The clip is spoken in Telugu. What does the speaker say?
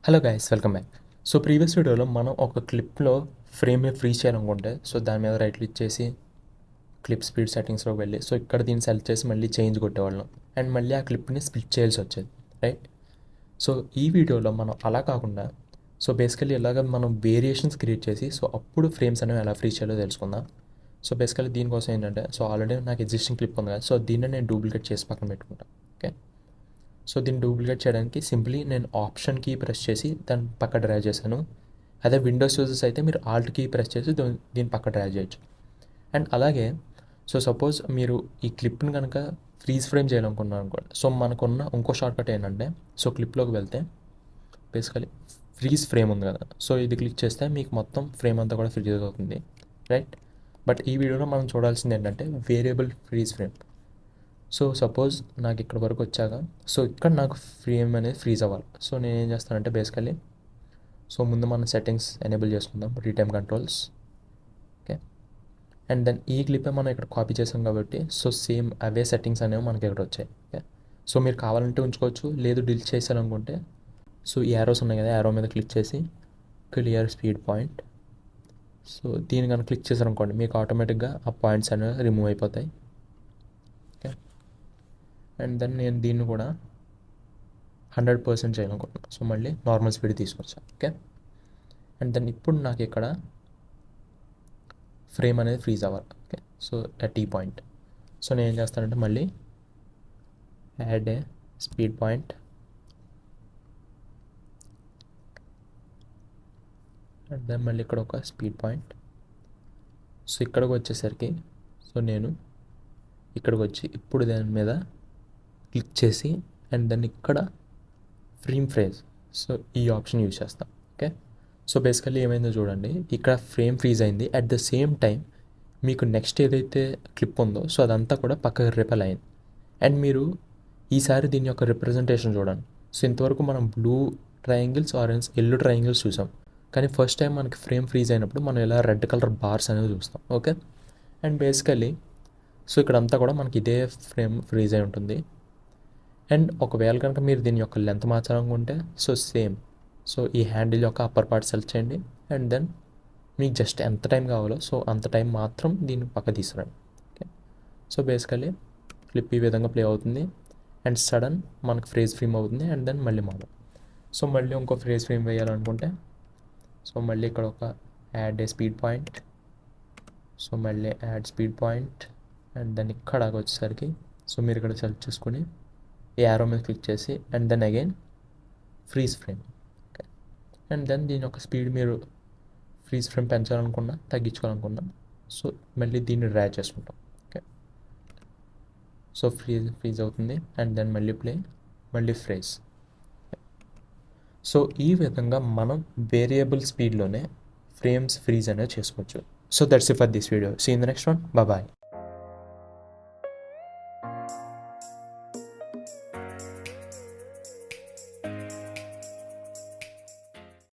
Hello guys, welcome back. So previous వీడియోలో మనం ఒక క్లిప్లో ఫ్రేమ్ని ఫ్రీజ్ చేయాలనుకుంటే సో దాని మీద రైట్ క్లిక్ చేసి క్లిప్ స్పీడ్ సెట్టింగ్స్లోకి వెళ్ళి సో ఇక్కడ దీన్ని సెలెక్ట్ చేసి మళ్ళీ చేంజ్ కొట్టేవాళ్ళం అండ్ మళ్ళీ ఆ క్లిప్ని స్ప్లిట్ చేయాల్సి వచ్చేది, రైట్? సో ఈ వీడియోలో మనం అలా కాకుండా సో బేసికలీ ఇలాగ మనం వేరియేషన్స్ క్రియేట్ చేసి సో అప్పుడు ఫ్రేమ్స్ అనేవి ఎలా ఫ్రీజ్ చేయాలో తెలుసుకుందాం. సో బేసికలీ దీనికోసం ఏంటంటే సో ఆల్రెడీ నాకు ఎగ్జిస్టింగ్ క్లిప్ ఉంది కదా, సో దీన్ని నేను డూప్లికేట్ చేసి పక్కన పెట్టుకుంటాను. ఓకే, సో దీన్ని డూప్లికేట్ చేయడానికి సింప్లీ నేను ఆప్షన్ కీ ప్రెస్ చేసి దాన్ని పక్క డ్రాగ్ చేశాను. అదే విండోస్ యూజర్స్ అయితే మీరు ఆల్ట్ కీ ప్రెస్ చేసి దీన్ని పక్క డ్రాగ్ చేయొచ్చు. అండ్ అలాగే సో సపోజ్ మీరు ఈ క్లిప్ని కనుక ఫ్రీజ్ ఫ్రేమ్ చేయాలనుకున్నాను అనుకోండి, సో మనకున్న ఇంకో షార్ట్కట్ ఏంటంటే సో క్లిప్లోకి వెళ్తే బేసికలీ ఫ్రీజ్ ఫ్రేమ్ ఉంది కదా, సో ఇది క్లిక్ చేస్తే మీకు మొత్తం ఫ్రేమ్ అంతా కూడా ఫ్రీజ్ అవుతుంది, రైట్? బట్ ఈ వీడియోలో మనం చూడాల్సింది ఏంటంటే variable freeze frame. So suppose నాకు ఇక్కడ వరకు వచ్చాక సో ఇక్కడ నాకు ఫ్రేమ్ అనేది ఫ్రీజ్ అవ్వాలి. సో నేను ఏం చేస్తానంటే బేసికలీ సో ముందు మనం సెట్టింగ్స్ ఎనేబుల్ చేసుకుందాం, రీటైమ్ కంట్రోల్స్. ఓకే, అండ్ దెన్ ఈ క్లిప్పే మనం ఇక్కడ కాపీ చేసాం కాబట్టి సో సేమ్ అవే సెట్టింగ్స్ అనేవి మనకి ఇక్కడ వచ్చాయి. ఓకే, సో మీరు కావాలంటే ఉంచుకోవచ్చు, లేదు డిలీట్ చేయాలనుకుంటే సో ఈ యారోస్ ఉన్నాయి కదా, యారో మీద క్లిక్ చేసి క్లియర్ స్పీడ్ పాయింట్. సో దీన్ని కనుక క్లిక్ చేశారనుకోండి మీకు ఆటోమేటిక్గా ఆ పాయింట్స్ అనేవి రిమూవ్ అయిపోతాయి. ఓకే, అండ్ దెన్ నేను దీన్ని కూడా 100% చేయాలనుకుంటున్నాను. సో మళ్ళీ నార్మల్ స్పీడ్ తీసుకొచ్చాను. ఓకే, అండ్ దెన్ ఇప్పుడు నాకు ఇక్కడ ఫ్రేమ్ అనేది ఫ్రీజ్ అవ్వాలి. ఓకే, సో అట్ ఈ పాయింట్ సో నేను ఏం చేస్తానంటే మళ్ళీ add a speed point and then మళ్ళీ ఇక్కడ ఒక స్పీడ్ పాయింట్. సో ఇక్కడికి వచ్చేసరికి సో నేను ఇక్కడికి వచ్చి ఇప్పుడు దాని మీద క్లిక్ చేసి అండ్ దెన్ ఇక్కడ ఫ్రేమ్ ఫ్రీజ్ సో ఈ ఆప్షన్ యూజ్ చేస్తాం. ఓకే, సో బేసికల్లీ ఏమైందో చూడండి, ఇక్కడ ఫ్రేమ్ ఫ్రీజ్ అయింది. అట్ ద సేమ్ టైం మీకు నెక్స్ట్ ఏదైతే క్లిప్ ఉందో సో అదంతా కూడా పక్కకి రిపెల్ అయింది. అండ్ మీరు ఈసారి దీని యొక్క రిప్రజెంటేషన్ చూడండి. సో ఇంతవరకు మనం blue triangles, orange, yellow triangles చూసాం, కానీ ఫస్ట్ టైం మనకి ఫ్రేమ్ ఫ్రీజ్ అయినప్పుడు మనం ఇలా రెడ్ కలర్ బార్స్ అనేవి చూస్తాం. ఓకే, అండ్ బేసికల్లీ సో ఇక్కడంతా కూడా మనకి ఇదే ఫ్రేమ్ ఫ్రీజ్ అయి ఉంటుంది. అండ్ ఒకవేళ కనుక మీరు దీని యొక్క లెంత్ మార్చాలనుకుంటే సో సేమ్ సో ఈ హ్యాండిల్ యొక్క అప్పర్ పార్ట్ సెలెక్ట్ చేయండి అండ్ దెన్ మీకు జస్ట్ ఎంత టైం కావాలో సో అంత టైం మాత్రం దీన్ని పక్క తీసుకురండి. ఓకే, సో బేసికలీ క్లిప్ ఈ విధంగా ప్లే అవుతుంది అండ్ సడన్ మనకు ఫ్రేజ్ ఫ్రేమ్ అవుతుంది అండ్ దెన్ మళ్ళీ మామూలు. సో మళ్ళీ ఇంకో ఫ్రేజ్ ఫ్రేమ్ వేయాలనుకుంటే సో మళ్ళీ ఇక్కడ ఒక add a speed point. So మళ్ళీ add speed point and then ఇక్కడ వచ్చేసరికి సో మీరు ఇక్కడ సెలెక్ట్ చేసుకుని ఈ యారో మీద క్లిక్ చేసి and then again freeze frame. Okay, and then దీని యొక్క స్పీడ్ మీరు ఫ్రీజ్ ఫ్రేమ్ పెంచాలనుకున్నా తగ్గించుకోవాలనుకున్నా సో మళ్ళీ దీన్ని డ్రాగ్ చేసుకుంటాం. ఓకే, సో ఫ్రీజ్ అవుతుంది అండ్ దెన్ మళ్ళీ ప్లే, మళ్ళీ ఫ్రీజ్. సో ఈ విధంగా మనం వేరియబుల్ స్పీడ్లోనే ఫ్రేమ్స్ ఫ్రీజ్ అనేది చేసుకోవచ్చు. So that's it for this video. See in the next one. Bye.